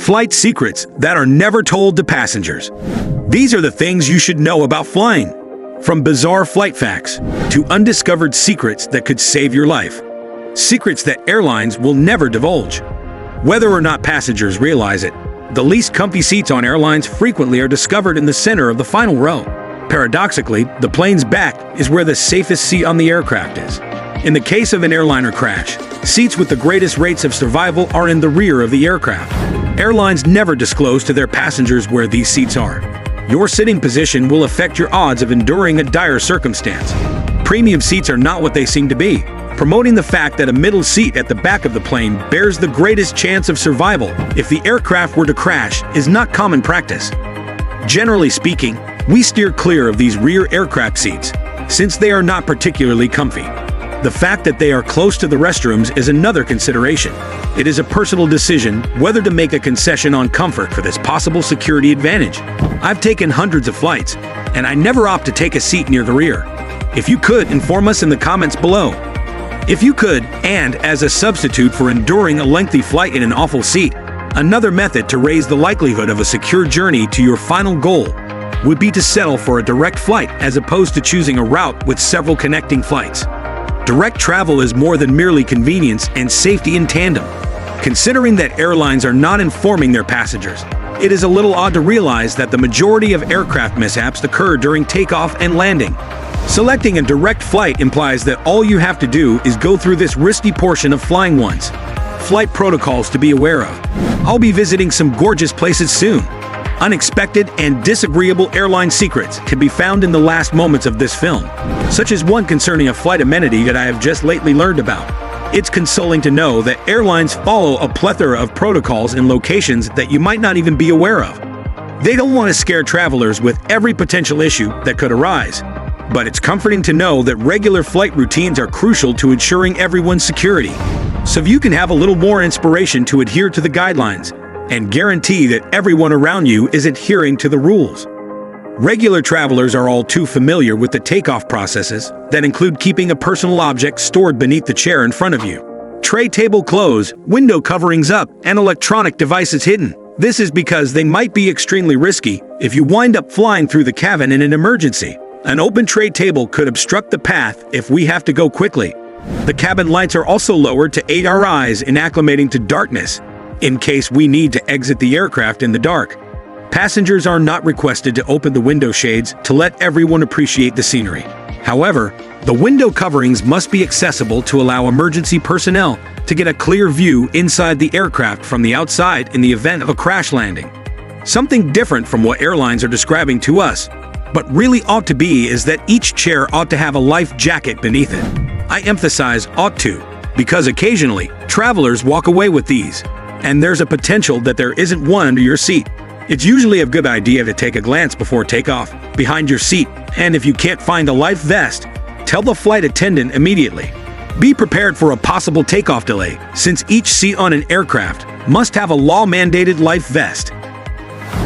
Flight secrets that are never told to passengers. These are the things you should know about flying. From bizarre flight facts to undiscovered secrets that could save your life. Secrets that airlines will never divulge. Whether or not passengers realize it, the least comfy seats on airlines frequently are discovered in the center of the final row. Paradoxically, the plane's back is where the safest seat on the aircraft is. In the case of an airliner crash, seats with the greatest rates of survival are in the rear of the aircraft. Airlines never disclose to their passengers where these seats are. Your sitting position will affect your odds of enduring a dire circumstance. Premium seats are not what they seem to be, promoting the fact that a middle seat at the back of the plane bears the greatest chance of survival if the aircraft were to crash is not common practice. Generally speaking, we steer clear of these rear aircraft seats, since they are not particularly comfy. The fact that they are close to the restrooms is another consideration. It is a personal decision whether to make a concession on comfort for this possible security advantage. I've taken hundreds of flights, and I never opt to take a seat near the rear. If you could, inform us in the comments below. If you could, and as a substitute for enduring a lengthy flight in an awful seat, another method to raise the likelihood of a secure journey to your final goal would be to settle for a direct flight as opposed to choosing a route with several connecting flights. Direct travel is more than merely convenience and safety in tandem. Considering that airlines are not informing their passengers, it is a little odd to realize that the majority of aircraft mishaps occur during takeoff and landing. Selecting a direct flight implies that all you have to do is go through this risky portion of flying once. Flight protocols to be aware of. I'll be visiting some gorgeous places soon. Unexpected and disagreeable airline secrets can be found in the last moments of this film, such as one concerning a flight amenity that I have just lately learned about. It's consoling to know that airlines follow a plethora of protocols in locations that you might not even be aware of. They don't want to scare travelers with every potential issue that could arise, but it's comforting to know that regular flight routines are crucial to ensuring everyone's security, so you can have a little more inspiration to adhere to the guidelines and guarantee that everyone around you is adhering to the rules. Regular travelers are all too familiar with the takeoff processes that include keeping a personal object stored beneath the chair in front of you. Tray table closed, window coverings up, and electronic devices hidden. This is because they might be extremely risky if you wind up flying through the cabin in an emergency. An open tray table could obstruct the path if we have to go quickly. The cabin lights are also lowered to aid our eyes in acclimating to darkness, in case we need to exit the aircraft in the dark. Passengers are not requested to open the window shades to let everyone appreciate the scenery. However, the window coverings must be accessible to allow emergency personnel to get a clear view inside the aircraft from the outside in the event of a crash landing. Something different from what airlines are describing to us, but really ought to be, is that each chair ought to have a life jacket beneath it. I emphasize ought to, because occasionally, travelers walk away with these, and there's a potential that there isn't one under your seat. It's usually a good idea to take a glance before takeoff, behind your seat, and if you can't find a life vest, tell the flight attendant immediately. Be prepared for a possible takeoff delay, since each seat on an aircraft must have a law-mandated life vest.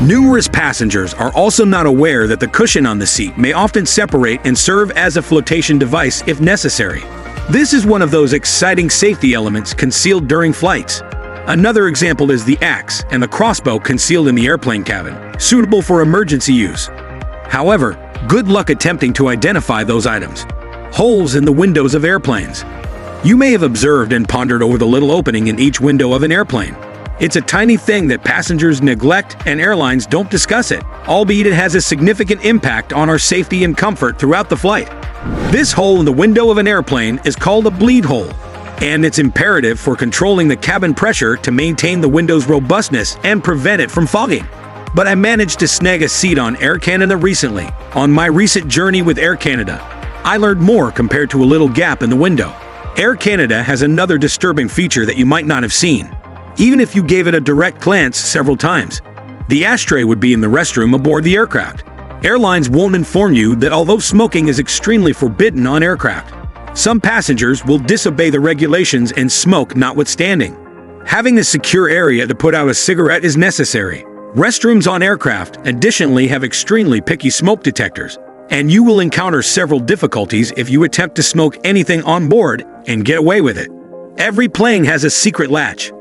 Numerous passengers are also not aware that the cushion on the seat may often separate and serve as a flotation device if necessary. This is one of those exciting safety elements concealed during flights. Another example is the axe and the crossbow concealed in the airplane cabin, suitable for emergency use. However, good luck attempting to identify those items. Holes in the windows of airplanes. You may have observed and pondered over the little opening in each window of an airplane. It's a tiny thing that passengers neglect and airlines don't discuss it, albeit it has a significant impact on our safety and comfort throughout the flight. This hole in the window of an airplane is called a bleed hole, and it's imperative for controlling the cabin pressure to maintain the window's robustness and prevent it from fogging. But I managed to snag a seat on Air Canada recently. On my recent journey with Air Canada, I learned more compared to a little gap in the window. Air Canada has another disturbing feature that you might not have seen, even if you gave it a direct glance several times. The ashtray would be in the restroom aboard the aircraft. Airlines won't inform you that although smoking is extremely forbidden on aircraft, some passengers will disobey the regulations and smoke notwithstanding. Having a secure area to put out a cigarette is necessary. Restrooms on aircraft additionally have extremely picky smoke detectors, and you will encounter several difficulties if you attempt to smoke anything on board and get away with it. Every plane has a secret latch.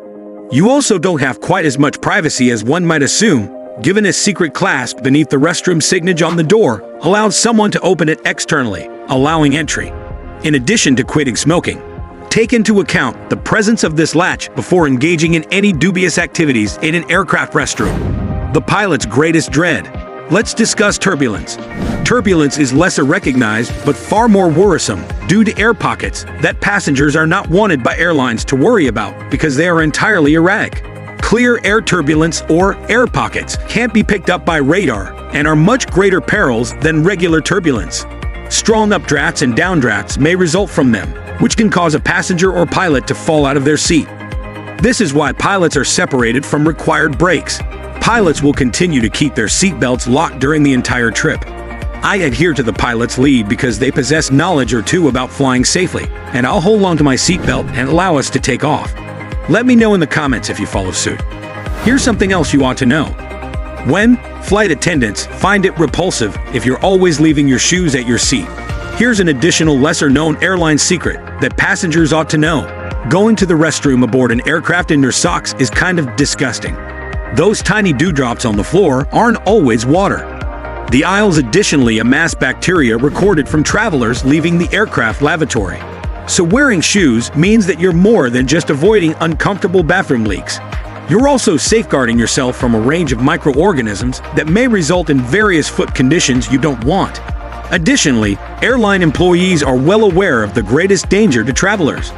You also don't have quite as much privacy as one might assume, given a secret clasp beneath the restroom signage on the door allows someone to open it externally, allowing entry. In addition to quitting smoking, take into account the presence of this latch before engaging in any dubious activities in an aircraft restroom. The pilot's greatest dread. Let's discuss turbulence. Turbulence is lesser recognized but far more worrisome due to air pockets that passengers are not wanted by airlines to worry about because they are entirely erratic. Clear air turbulence or air pockets can't be picked up by radar and are much greater perils than regular turbulence. Strong updrafts and downdrafts may result from them, which can cause a passenger or pilot to fall out of their seat. This is why pilots are separated from required brakes. Pilots will continue to keep their seatbelts locked during the entire trip. I adhere to the pilot's lead because they possess knowledge or two about flying safely, and I'll hold on to my seatbelt and allow us to take off. Let me know in the comments if you follow suit. Here's something else you ought to know. When flight attendants find it repulsive if you're always leaving your shoes at your seat. Here's an additional lesser-known airline secret that passengers ought to know. Going to the restroom aboard an aircraft in your socks is kind of disgusting. Those tiny dewdrops on the floor aren't always water. The aisles additionally amass bacteria recorded from travelers leaving the aircraft lavatory. So wearing shoes means that you're more than just avoiding uncomfortable bathroom leaks. You're also safeguarding yourself from a range of microorganisms that may result in various foot conditions you don't want. Additionally, airline employees are well aware of the greatest danger to travelers: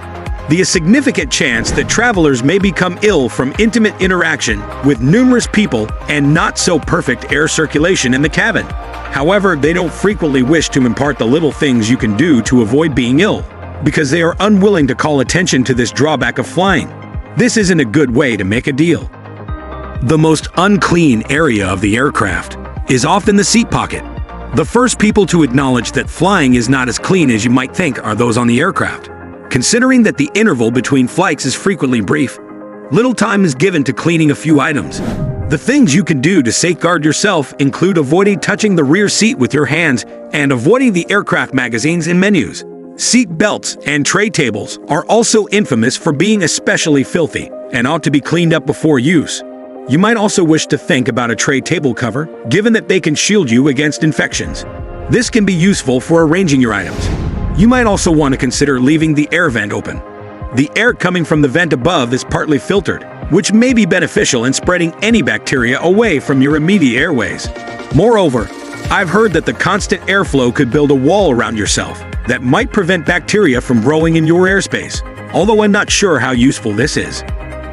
the significant chance that travelers may become ill from intimate interaction with numerous people and not so perfect air circulation in the cabin. However, they don't frequently wish to impart the little things you can do to avoid being ill, because they are unwilling to call attention to this drawback of flying. This isn't a good way to make a deal. The most unclean area of the aircraft is often the seat pocket. The first people to acknowledge that flying is not as clean as you might think are those on the aircraft. Considering that the interval between flights is frequently brief, little time is given to cleaning a few items. The things you can do to safeguard yourself include avoiding touching the rear seat with your hands and avoiding the aircraft magazines and menus. Seat belts and tray tables are also infamous for being especially filthy and ought to be cleaned up before use. You might also wish to think about a tray table cover, given that they can shield you against infections. This can be useful for arranging your items. You might also want to consider leaving the air vent open. The air coming from the vent above is partly filtered, which may be beneficial in spreading any bacteria away from your immediate airways. Moreover, I've heard that the constant airflow could build a wall around yourself that might prevent bacteria from growing in your airspace, although I'm not sure how useful this is.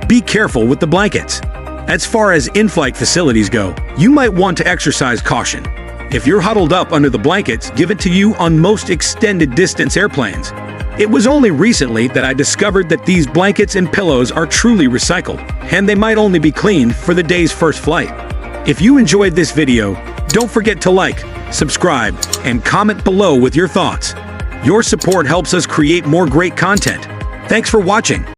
Be careful with the blankets. As far as in-flight facilities go, you might want to exercise caution. If you're huddled up under the blankets given to you on most extended distance airplanes. It was only recently that I discovered that these blankets and pillows are truly recycled, and they might only be cleaned for the day's first flight. If you enjoyed this video, don't forget to like, subscribe, and comment below with your thoughts. Your support helps us create more great content. Thanks for watching.